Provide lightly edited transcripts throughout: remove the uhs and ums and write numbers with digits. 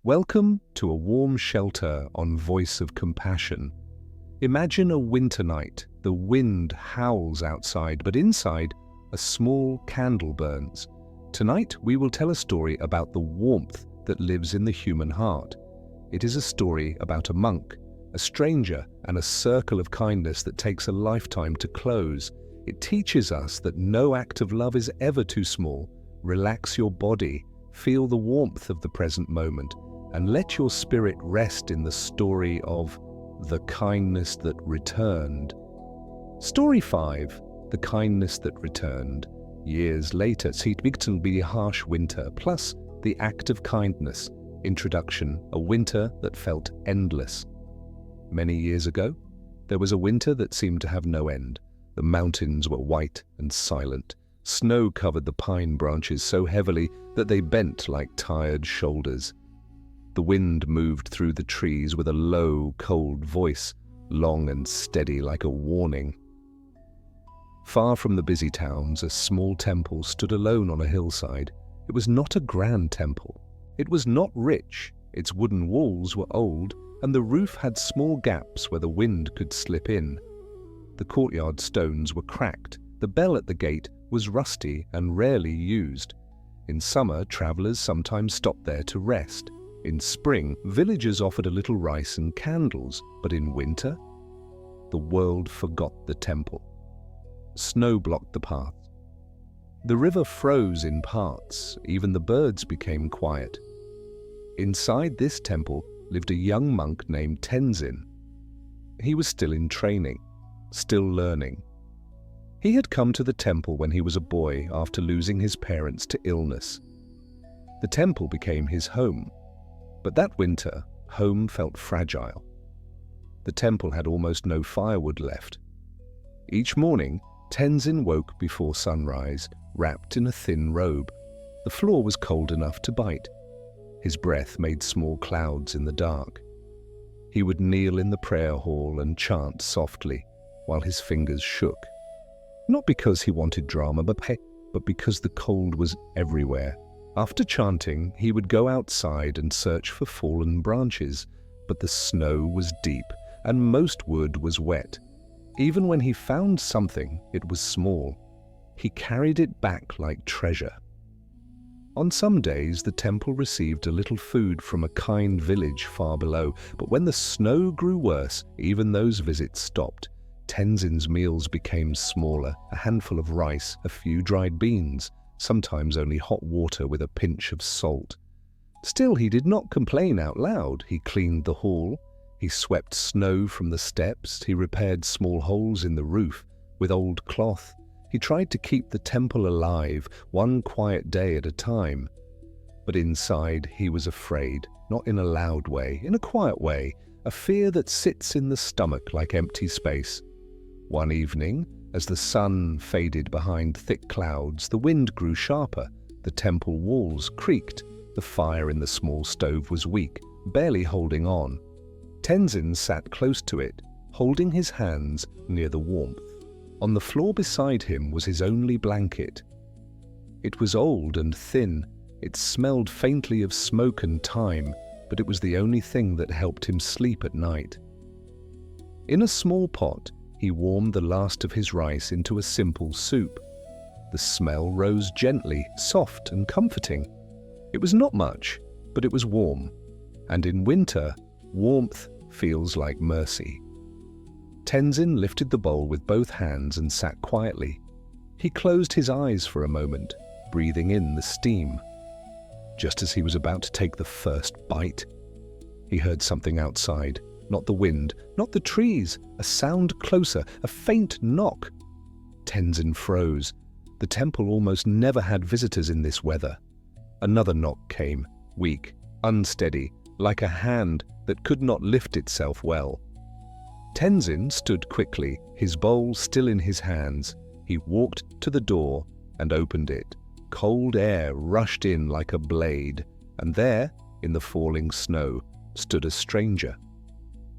Welcome to a warm shelter on Voice of Compassion. Imagine a winter night. The wind howls outside, but inside, a small candle burns. Tonight, we will tell a story about the warmth that lives in the human heart. It is a story about a monk, a stranger, and a circle of kindness that takes a lifetime to close. It teaches us that no act of love is ever too small. Relax your body, feel the warmth of the present moment, and let your spirit rest in the story of the kindness that returned. Story 5, The Kindness That Returned. Years later, it will be a harsh winter, plus the act of kindness. Introduction, a winter that felt endless. Many years ago, there was a winter that seemed to have no end. The mountains were white and silent. Snow covered the pine branches so heavily that they bent like tired shoulders. The wind moved through the trees with a low, cold voice, long and steady like a warning. Far from the busy towns, a small temple stood alone on a hillside. It was not a grand temple. It was not rich. Its wooden walls were old, and the roof had small gaps where the wind could slip in. The courtyard stones were cracked. The bell at the gate was rusty and rarely used. In summer, travelers sometimes stopped there to rest. In spring, villagers offered a little rice and candles, but in winter, the world forgot the temple. Snow blocked the path. The river froze in parts. Even the birds became quiet. Inside this temple lived a young monk named Tenzin. He was still in training, still learning. He had come to the temple when he was a boy after losing his parents to illness. The temple became his home, but that winter, home felt fragile. The temple had almost no firewood left. Each morning, Tenzin woke before sunrise, wrapped in a thin robe. The floor was cold enough to bite. His breath made small clouds in the dark. He would kneel in the prayer hall and chant softly, while his fingers shook. Not because he wanted drama, but because the cold was everywhere. After chanting, he would go outside and search for fallen branches, but the snow was deep and most wood was wet. Even when he found something, it was small. He carried it back like treasure. On some days, the temple received a little food from a kind village far below, but when the snow grew worse, even those visits stopped. Tenzin's meals became smaller, a handful of rice, a few dried beans, sometimes only hot water with a pinch of salt. Still, he did not complain out loud. He cleaned the hall. He swept snow from the steps. He repaired small holes in the roof with old cloth. He tried to keep the temple alive, one quiet day at a time. But inside, he was afraid, not in a loud way, in a quiet way, a fear that sits in the stomach like empty space. One evening, as the sun faded behind thick clouds, the wind grew sharper. The temple walls creaked. The fire in the small stove was weak, barely holding on. Tenzin sat close to it, holding his hands near the warmth. On the floor beside him was his only blanket. It was old and thin. It smelled faintly of smoke and thyme, but it was the only thing that helped him sleep at night. In a small pot, he warmed the last of his rice into a simple soup. The smell rose gently, soft and comforting. It was not much, but it was warm. And in winter, warmth feels like mercy. Tenzin lifted the bowl with both hands and sat quietly. He closed his eyes for a moment, breathing in the steam. Just as he was about to take the first bite, he heard something outside. Not the wind, not the trees, a sound closer, a faint knock. Tenzin froze. The temple almost never had visitors in this weather. Another knock came, weak, unsteady, like a hand that could not lift itself well. Tenzin stood quickly, his bowl still in his hands. He walked to the door and opened it. Cold air rushed in like a blade, and there, in the falling snow, stood a stranger.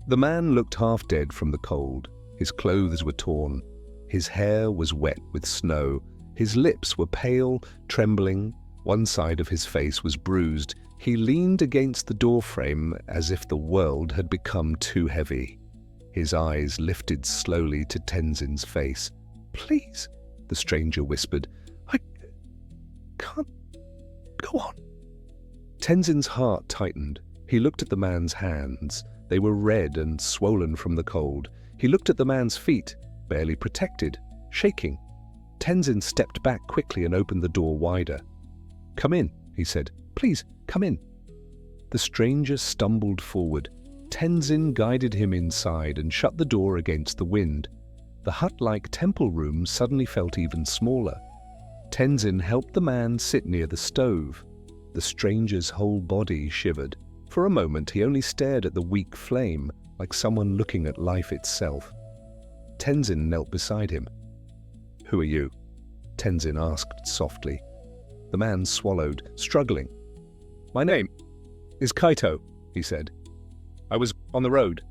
The man looked half dead from the cold. His clothes were torn. His hair was wet with snow. His lips were pale, trembling. One side of his face was bruised. He leaned against the doorframe as if the world had become too heavy. His eyes lifted slowly to Tenzin's face. "Please," the stranger whispered. "I can't. Go on." Tenzin's heart tightened. He looked at the man's hands. They were red and swollen from the cold. He looked at the man's feet, barely protected, shaking. Tenzin stepped back quickly and opened the door wider. "Come in," he said. "Please, come in." The stranger stumbled forward. Tenzin guided him inside and shut the door against the wind. The hut-like temple room suddenly felt even smaller. Tenzin helped the man sit near the stove. The stranger's whole body shivered. For a moment he only stared at the weak flame, like someone looking at life itself. Tenzin knelt beside him. "Who are you?" Tenzin asked softly. The man swallowed, struggling. "My name is Kaito," he said. "I was on the road.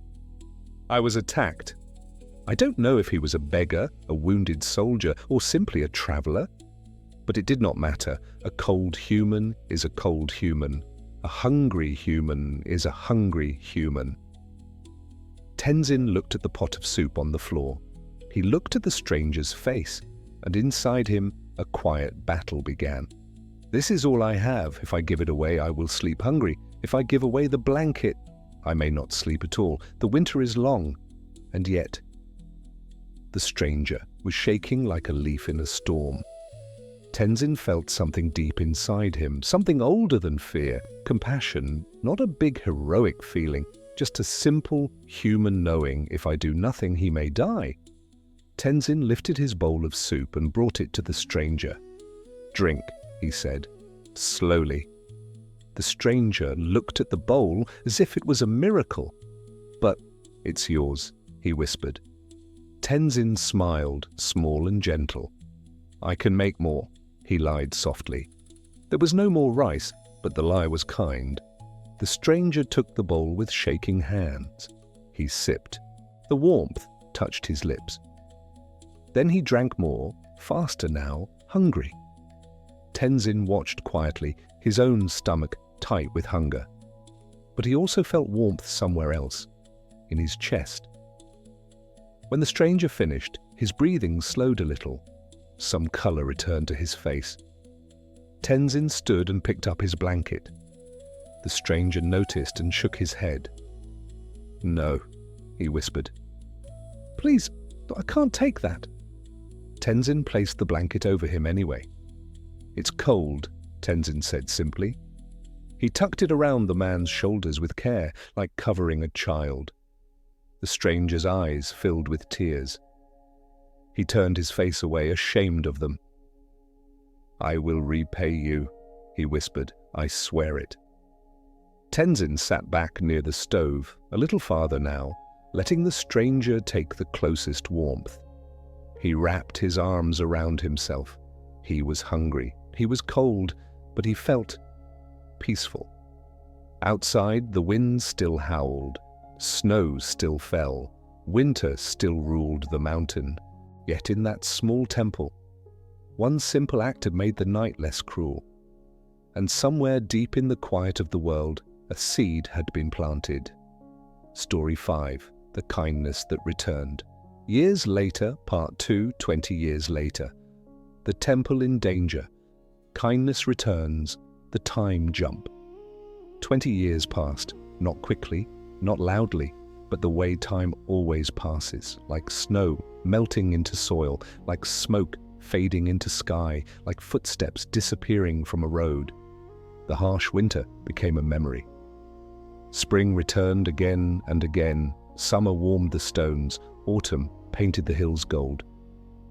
I was attacked." I don't know if he was a beggar, a wounded soldier, or simply a traveler. But it did not matter. A cold human is a cold human. A hungry human is a hungry human. Tenzin looked at the pot of soup on the floor. He looked at the stranger's face, and inside him a quiet battle began. "This is all I have. If I give it away, I will sleep hungry. If I give away the blanket, I may not sleep at all. The winter is long." And yet, the stranger was shaking like a leaf in a storm. Tenzin felt something deep inside him, something older than fear, compassion, not a big heroic feeling, just a simple human knowing, if I do nothing, he may die. Tenzin lifted his bowl of soup and brought it to the stranger. "Drink," he said, slowly. The stranger looked at the bowl as if it was a miracle. "But it's yours," he whispered. Tenzin smiled, small and gentle. "I can make more," he lied softly. There was no more rice, but the lie was kind. The stranger took the bowl with shaking hands. He sipped. The warmth touched his lips. Then he drank more, faster now, hungry. Tenzin watched quietly, his own stomach tight with hunger. But he also felt warmth somewhere else, in his chest. When the stranger finished, his breathing slowed a little. Some color returned to his face. Tenzin stood and picked up his blanket. The stranger noticed and shook his head. "No," he whispered. "Please, I can't take that." Tenzin placed the blanket over him anyway. "It's cold," Tenzin said simply. He tucked it around the man's shoulders with care, like covering a child. The stranger's eyes filled with tears. He turned his face away, ashamed of them. "I will repay you," he whispered. "I swear it." Tenzin sat back near the stove, a little farther now, letting the stranger take the closest warmth. He wrapped his arms around himself. He was hungry. He was cold, but he felt peaceful. Outside, the wind still howled. Snow still fell. Winter still ruled the mountain. Yet in that small temple, one simple act had made the night less cruel. And somewhere deep in the quiet of the world, a seed had been planted. Story 5. The Kindness That Returned. Years later, Part 2, 20 years later. The temple in danger. Kindness returns. The time jump. 20 years passed, not quickly, not loudly, but the way time always passes, like snow melting into soil, like smoke fading into sky, like footsteps disappearing from a road. The harsh winter became a memory. Spring returned again and again. Summer warmed the stones. Autumn painted the hills gold.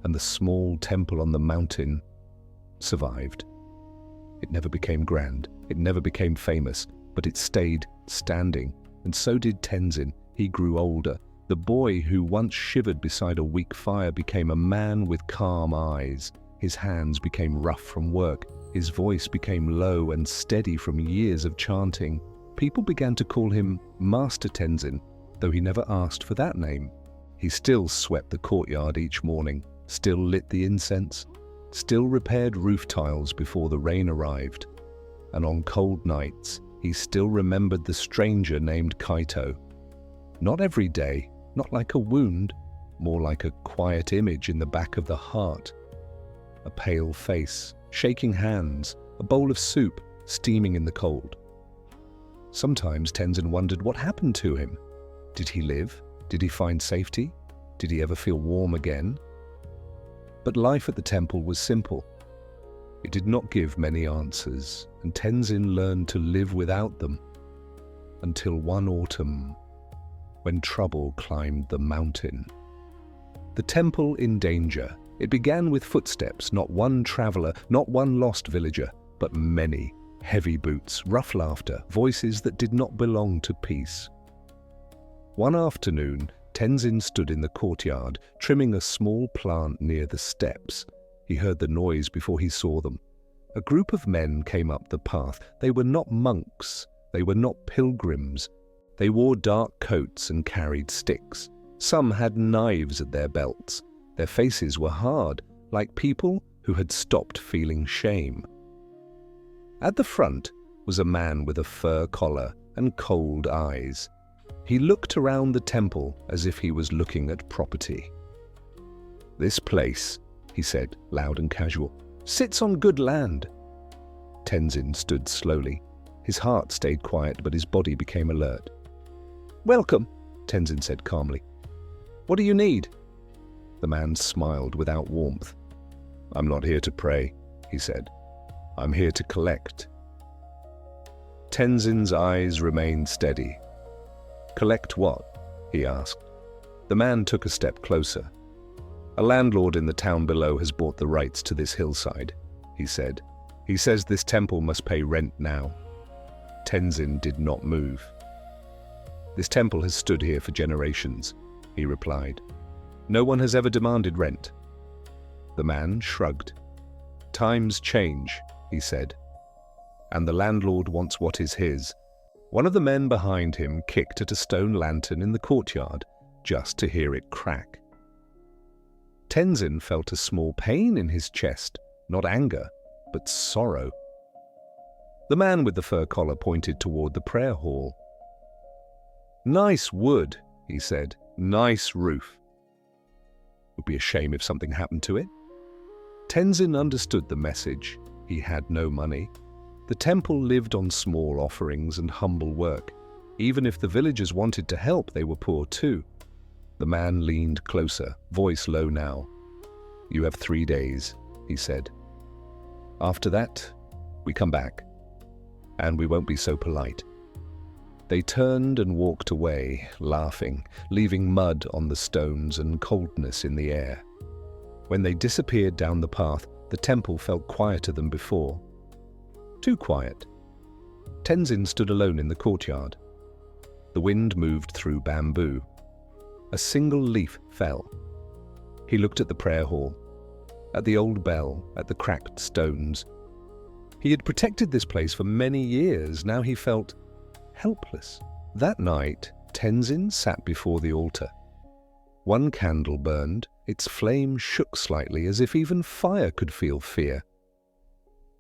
And the small temple on the mountain survived. It never became grand. It never became famous, but it stayed standing. And so did Tenzin. He grew older. The boy who once shivered beside a weak fire became a man with calm eyes. His hands became rough from work. His voice became low and steady from years of chanting. People began to call him Master Tenzin, though he never asked for that name. He still swept the courtyard each morning, still lit the incense, still repaired roof tiles before the rain arrived. And on cold nights, he still remembered the stranger named Kaito. Not every day, not like a wound, more like a quiet image in the back of the heart. A pale face, shaking hands, a bowl of soup steaming in the cold. Sometimes Tenzin wondered what happened to him. Did he live? Did he find safety? Did he ever feel warm again? But life at the temple was simple. It did not give many answers, and Tenzin learned to live without them. Until one autumn, when trouble climbed the mountain. The temple in danger. It began with footsteps, not one traveler, not one lost villager, but many. Heavy boots, rough laughter, voices that did not belong to peace. One afternoon, Tenzin stood in the courtyard, trimming a small plant near the steps. He heard the noise before he saw them. A group of men came up the path. They were not monks. They were not pilgrims. They wore dark coats and carried sticks. Some had knives at their belts. Their faces were hard, like people who had stopped feeling shame. At the front was a man with a fur collar and cold eyes. He looked around the temple as if he was looking at property. "This place," he said, loud and casual, "sits on good land." Tenzin stood slowly. His heart stayed quiet, but his body became alert. "Welcome," Tenzin said calmly. "What do you need?" The man smiled without warmth. "I'm not here to pray," he said. "I'm here to collect." Tenzin's eyes remained steady. "Collect what?" he asked. The man took a step closer. "A landlord in the town below has bought the rights to this hillside," he said. "He says this temple must pay rent now." Tenzin did not move. "This temple has stood here for generations," he replied. "No one has ever demanded rent." The man shrugged. "Times change," he said, "and the landlord wants what is his." One of the men behind him kicked at a stone lantern in the courtyard, just to hear it crack. Tenzin felt a small pain in his chest, not anger, but sorrow. The man with the fur collar pointed toward the prayer hall. "Nice wood," he said. "Nice roof. Would be a shame if something happened to it." Tenzin understood the message. He had no money. The temple lived on small offerings and humble work. Even if the villagers wanted to help, they were poor too. The man leaned closer, voice low now. "You have 3 days," he said. "After that, we come back, and we won't be so polite." They turned and walked away, laughing, leaving mud on the stones and coldness in the air. When they disappeared down the path, the temple felt quieter than before. Too quiet. Tenzin stood alone in the courtyard. The wind moved through bamboo. A single leaf fell. He looked at the prayer hall, at the old bell, at the cracked stones. He had protected this place for many years. Now he felt helpless. That night, Tenzin sat before the altar. One candle burned. Its flame shook slightly, as if even fire could feel fear.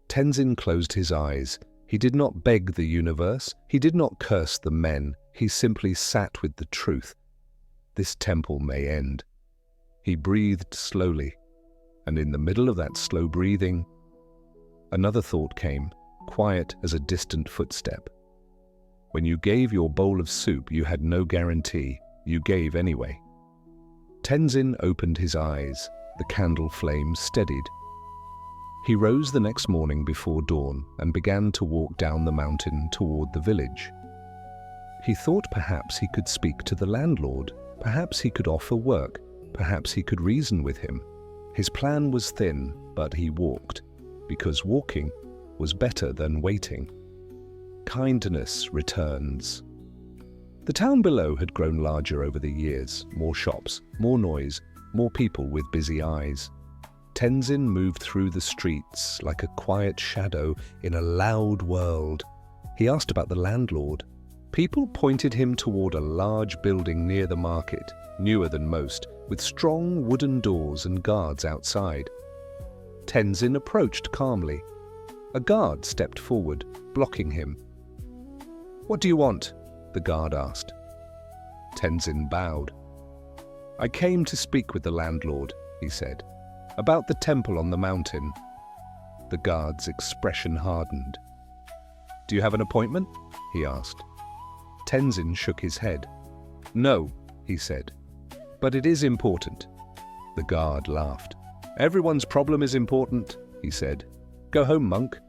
Tenzin closed his eyes. He did not beg the universe. He did not curse the men. He simply sat with the truth. This temple may end. He breathed slowly, and in the middle of that slow breathing, another thought came, quiet as a distant footstep. When you gave your bowl of soup, you had no guarantee. You gave anyway. Tenzin opened his eyes. The candle flame steadied. He rose the next morning before dawn and began to walk down the mountain toward the village. He thought perhaps he could speak to the landlord. Perhaps he could offer work. Perhaps he could reason with him. His plan was thin, but he walked, because walking was better than waiting. Kindness returns. The town below had grown larger over the years. More shops, more noise, more people with busy eyes. Tenzin moved through the streets like a quiet shadow in a loud world. He asked about the landlord. People pointed him toward a large building near the market, newer than most, with strong wooden doors and guards outside. Tenzin approached calmly. A guard stepped forward, blocking him. "What do you want?" the guard asked. Tenzin bowed. "I came to speak with the landlord," he said, "about the temple on the mountain." The guard's expression hardened. "Do you have an appointment?" he asked. Tenzin shook his head. "No," he said, "but it is important." The guard laughed. "Everyone's problem is important," he said. "Go home, monk."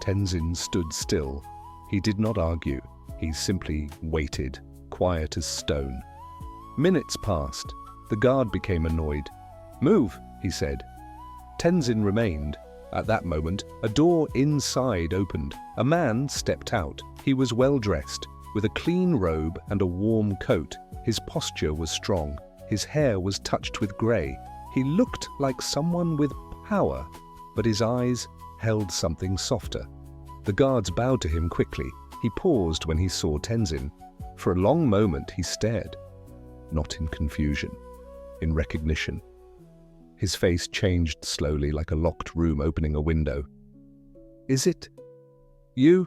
Tenzin stood still. He did not argue. He simply waited, quiet as stone. Minutes passed. The guard became annoyed. "Move," he said. Tenzin remained. At that moment, a door inside opened. A man stepped out. He was well-dressed, with a clean robe and a warm coat. His posture was strong. His hair was touched with grey. He looked like someone with power, but his eyes held something softer. The guards bowed to him quickly. He paused when he saw Tenzin. For a long moment he stared, not in confusion, in recognition. His face changed slowly, like a locked room opening a window. "Is it you?"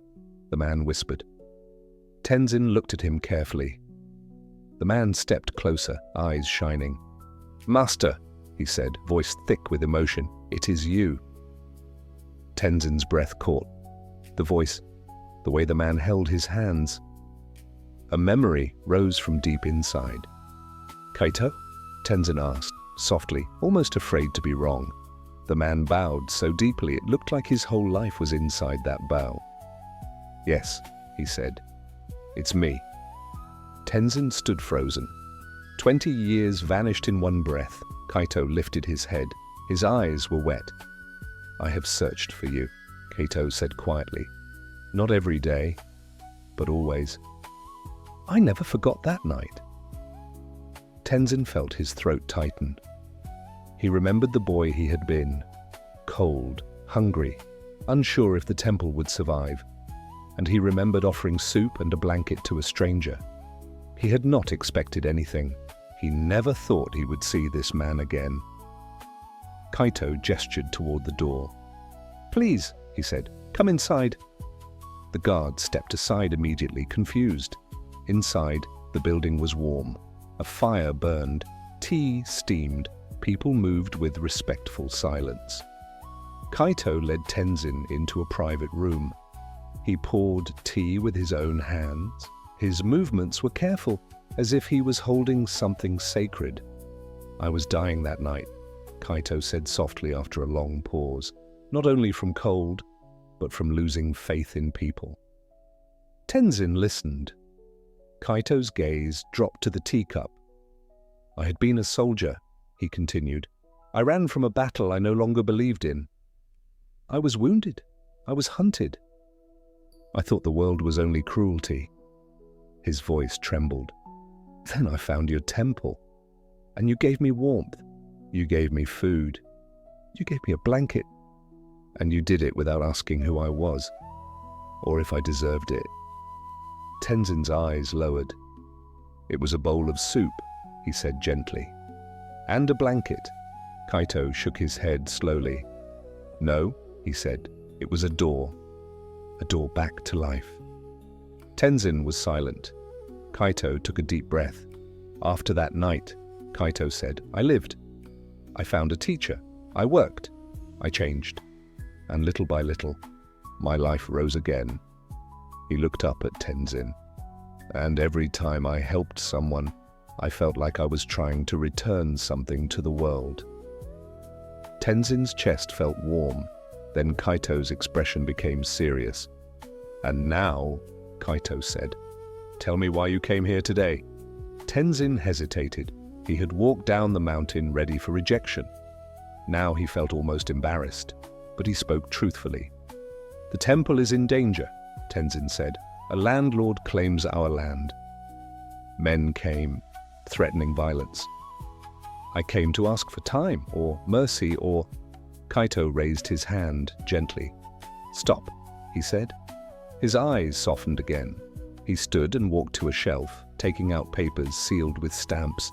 the man whispered. Tenzin looked at him carefully. The man stepped closer, eyes shining. "Master," he said, voice thick with emotion, "it is you." Tenzin's breath caught. The voice, the way the man held his hands. A memory rose from deep inside. "Kaito?" Tenzin asked, softly, almost afraid to be wrong. The man bowed so deeply it looked like his whole life was inside that bow. "Yes," he said. "It's me." Tenzin stood frozen. 20 years vanished in one breath. Kaito lifted his head. His eyes were wet. "I have searched for you," Kaito said quietly. "Not every day, but always." "I never forgot that night." Tenzin felt his throat tighten. He remembered the boy he had been, cold, hungry, unsure if the temple would survive, and he remembered offering soup and a blanket to a stranger. He had not expected anything. He never thought he would see this man again. Kaito gestured toward the door. "Please," he said, "come inside." The guard stepped aside immediately, confused. Inside, the building was warm. A fire burned. Tea steamed. People moved with respectful silence. Kaito led Tenzin into a private room. He poured tea with his own hands. His movements were careful, as if he was holding something sacred. "I was dying that night," Kaito said softly after a long pause, not only from cold, but from losing faith in people. Tenzin listened. Kaito's gaze dropped to the teacup. "I had been a soldier," he continued. "I ran from a battle I no longer believed in. I was wounded. I was hunted. I thought the world was only cruelty." His voice trembled. "Then I found your temple, and you gave me warmth. You gave me food. You gave me a blanket. And you did it without asking who I was, or if I deserved it." Tenzin's eyes lowered. "It was a bowl of soup," he said gently. "And a blanket." Kaito shook his head slowly. "No," he said, "it was a door back to life." Tenzin was silent. Kaito took a deep breath. "After that night," Kaito said, "I lived. I found a teacher. I worked. I changed. And little by little, my life rose again." He looked up at Tenzin. "And every time I helped someone, I felt like I was trying to return something to the world." Tenzin's chest felt warm. Then Kaito's expression became serious. "And now," Kaito said, "tell me why you came here today." Tenzin hesitated. He had walked down the mountain ready for rejection. Now he felt almost embarrassed, but he spoke truthfully. "The temple is in danger," Tenzin said. "A landlord claims our land." Men came, threatening violence. "I came to ask for time, or mercy, or—" Kaito raised his hand gently. "Stop," he said. His eyes softened again. He stood and walked to a shelf, taking out papers sealed with stamps.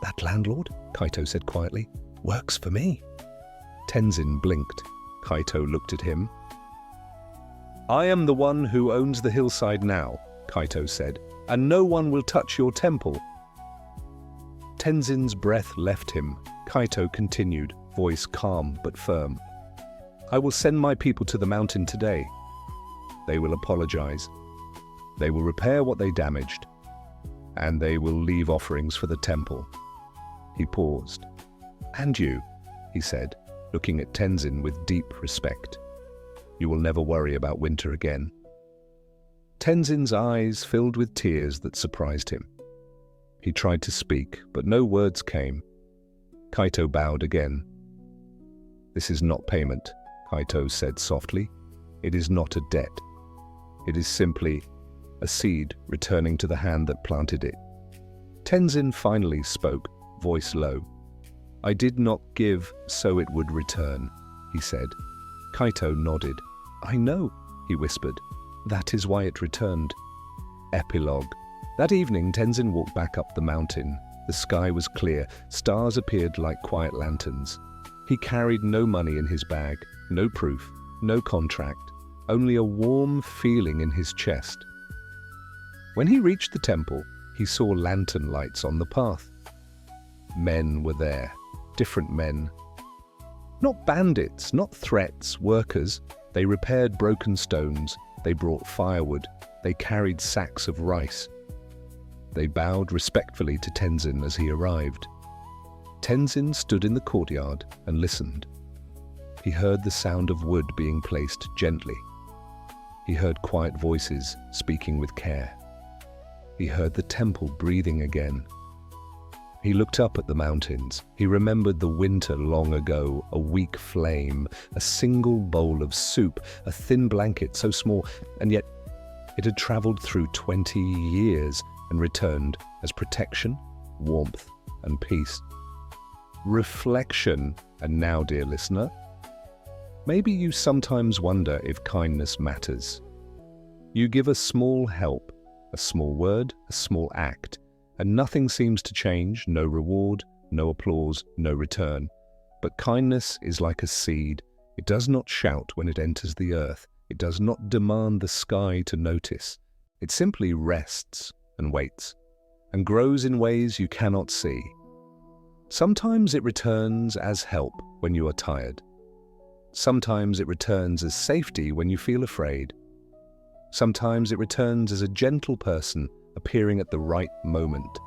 "That landlord," Kaito said quietly, "works for me." Tenzin blinked. Kaito looked at him. "I am the one who owns the hillside now," Kaito said, "and no one will touch your temple." Tenzin's breath left him. Kaito continued, voice calm but firm. "I will send my people to the mountain today. They will apologize. They will repair what they damaged. And they will leave offerings for the temple." He paused. "And you," he said, looking at Tenzin with deep respect. "You will never worry about winter again." Tenzin's eyes filled with tears that surprised him. He tried to speak, but no words came. Kaito bowed again. "This is not payment," Kaito said softly. "It is not a debt. It is simply a seed returning to the hand that planted it." Tenzin finally spoke, voice low. "I did not give so it would return," he said. Kaito nodded. "I know," he whispered. "That is why it returned." Epilogue. That evening, Tenzin walked back up the mountain. The sky was clear. Stars appeared like quiet lanterns. He carried no money in his bag, no proof, no contract, only a warm feeling in his chest. When he reached the temple, he saw lantern lights on the path. Men were there, different men. Not bandits, not threats, workers. They repaired broken stones, they brought firewood, they carried sacks of rice. They bowed respectfully to Tenzin as he arrived. Tenzin stood in the courtyard and listened. He heard the sound of wood being placed gently. He heard quiet voices speaking with care. He heard the temple breathing again. He looked up at the mountains. He remembered the winter long ago, a weak flame, a single bowl of soup, a thin blanket so small, and yet it had traveled through 20 years and returned as protection, warmth, and peace. Reflection. And now, dear listener, maybe you sometimes wonder if kindness matters. You give a small help, a small word, a small act, and nothing seems to change, no reward, no applause, no return. But kindness is like a seed. It does not shout when it enters the earth. It does not demand the sky to notice. It simply rests and waits, and grows in ways you cannot see. Sometimes it returns as help when you are tired. Sometimes it returns as safety when you feel afraid. Sometimes it returns as a gentle person appearing at the right moment,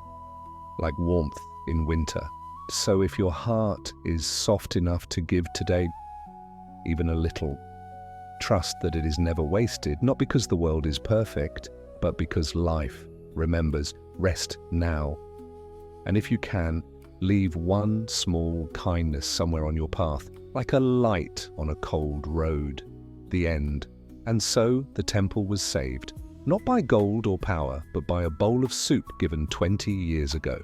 like warmth in winter. So if your heart is soft enough to give today, even a little, trust that it is never wasted, not because the world is perfect, but because life remembers. Rest now. And if you can, leave one small kindness somewhere on your path, like a light on a cold road. The end. And so the temple was saved, not by gold or power, but by a bowl of soup given 20 years ago.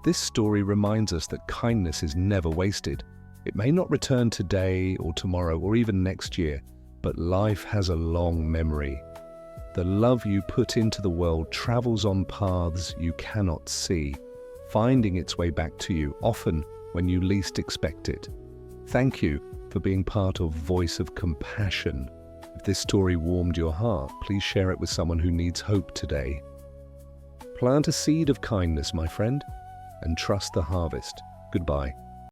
This story reminds us that kindness is never wasted. It may not return today or tomorrow or even next year, but life has a long memory. The love you put into the world travels on paths you cannot see, finding its way back to you, often when you least expect it. Thank you for being part of Voice of Compassion. If this story warmed your heart, please share it with someone who needs hope today. Plant a seed of kindness, my friend, and trust the harvest. Goodbye.